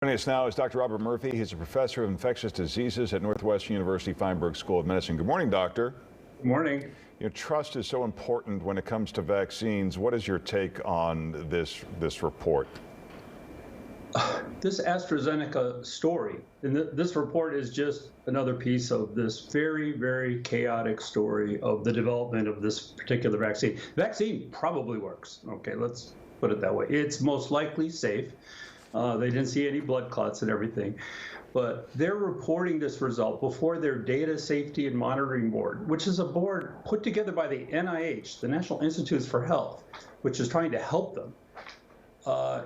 Joining us now is Dr. Robert Murphy. He's a professor of infectious diseases at Northwestern University Feinberg School of Medicine. Good morning, doctor. Good morning. Trust is so important when it comes to vaccines. What is your take on this report? This AstraZeneca story, and this report is just another piece of this very, very chaotic story of the development of this particular vaccine. The vaccine probably works. Okay, let's put it that way. It's most likely safe. They didn't see any blood clots and everything. But they're reporting this result before their Data Safety and Monitoring Board, which is a board put together by the NIH, the National Institutes for Health, which is trying to help them,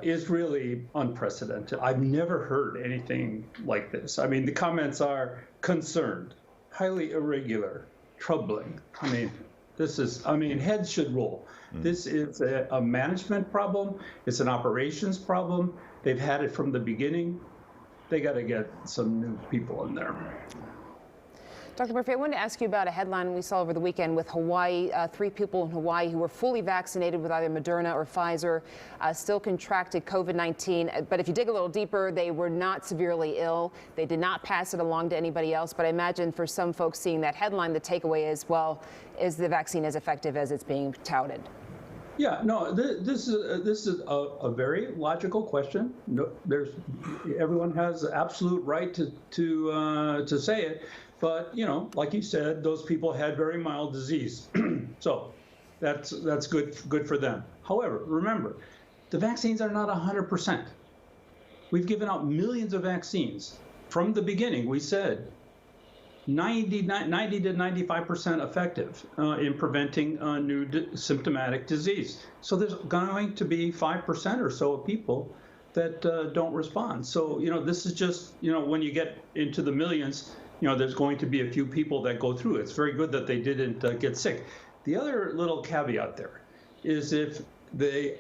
is really unprecedented. I've never heard anything like this. I mean, the comments are concerned, highly irregular, troubling. Heads should roll. This is a management problem. It's an operations problem. They've had it from the beginning. They got to get some new people in there. Dr. Murphy, I wanted to ask you about a headline we saw over the weekend with Hawaii. 3 people in Hawaii who were fully vaccinated with either Moderna or Pfizer still contracted COVID-19. But if you dig a little deeper, they were not severely ill. They did not pass it along to anybody else. But I imagine for some folks seeing that headline, the takeaway is, well, is the vaccine as effective as it's being touted? Yeah, no, this is a very logical question. No, everyone has absolute right to say it. But, like you said, those people had very mild disease. So that's good for them. However, remember, the vaccines are not 100%. We've given out millions of vaccines. From the beginning, we said 90 to 95% effective in preventing new symptomatic disease. So there's going to be 5% or so of people that don't respond. So, this is just, when you get into the millions, there's going to be a few people that go through. It's very good that they didn't get sick. The other little caveat there is if they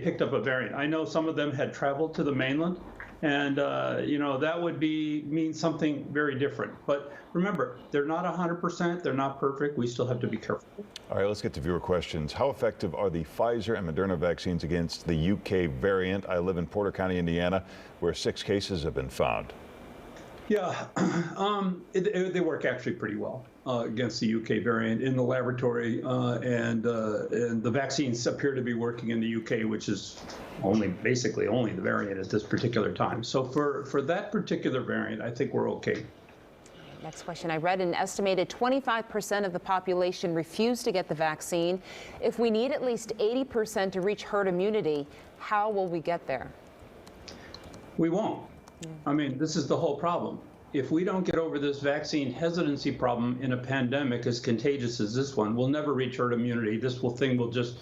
picked up a variant. I know some of them had traveled to the mainland, and that would mean something very different. But remember, they're not 100%. They're not perfect. We still have to be careful. All right, let's get to viewer questions. How effective are the Pfizer and Moderna vaccines against the UK variant? I live in Porter County, Indiana, where 6 cases have been found. Yeah, they work actually pretty well against the UK variant in the laboratory, and the vaccines appear to be working in the UK, which is basically only the variant at this particular time. So for that particular variant, I think we're okay. Next question. I read an estimated 25% of the population refused to get the vaccine. If we need at least 80% to reach herd immunity, how will we get there? We won't. I mean, this is the whole problem. If we don't get over this vaccine hesitancy problem in a pandemic as contagious as this one, we'll never reach herd immunity. This thing will just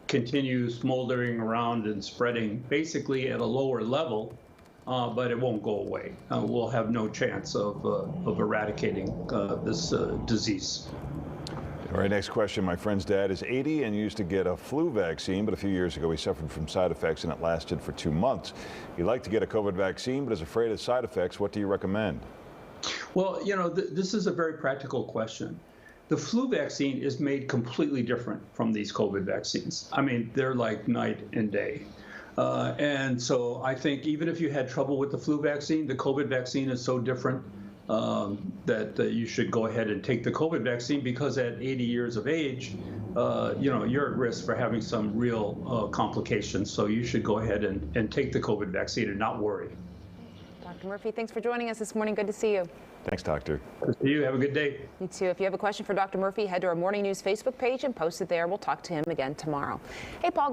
continue smoldering around and spreading basically at a lower level, but it won't go away. We'll have no chance of eradicating this disease. All right, next question. My friend's dad is 80 and used to get a flu vaccine, but a few years ago he suffered from side effects and it lasted for 2 months. He'd like to get a COVID vaccine, but is afraid of side effects. What do you recommend? Well, this is a very practical question. The flu vaccine is made completely different from these COVID vaccines. I mean, they're like night and day. And so I think even if you had trouble with the flu vaccine, the COVID vaccine is so different that you should go ahead and take the COVID vaccine, because at 80 years of age, you're at risk for having some real complications. So you should go ahead and take the COVID vaccine and not worry. Dr. Murphy, thanks for joining us this morning. Good to see you. Thanks, doctor. Good to see you. Have a good day. You too. If you have a question for Dr. Murphy, head to our Morning News Facebook page and post it there. We'll talk to him again tomorrow. Hey, Paul.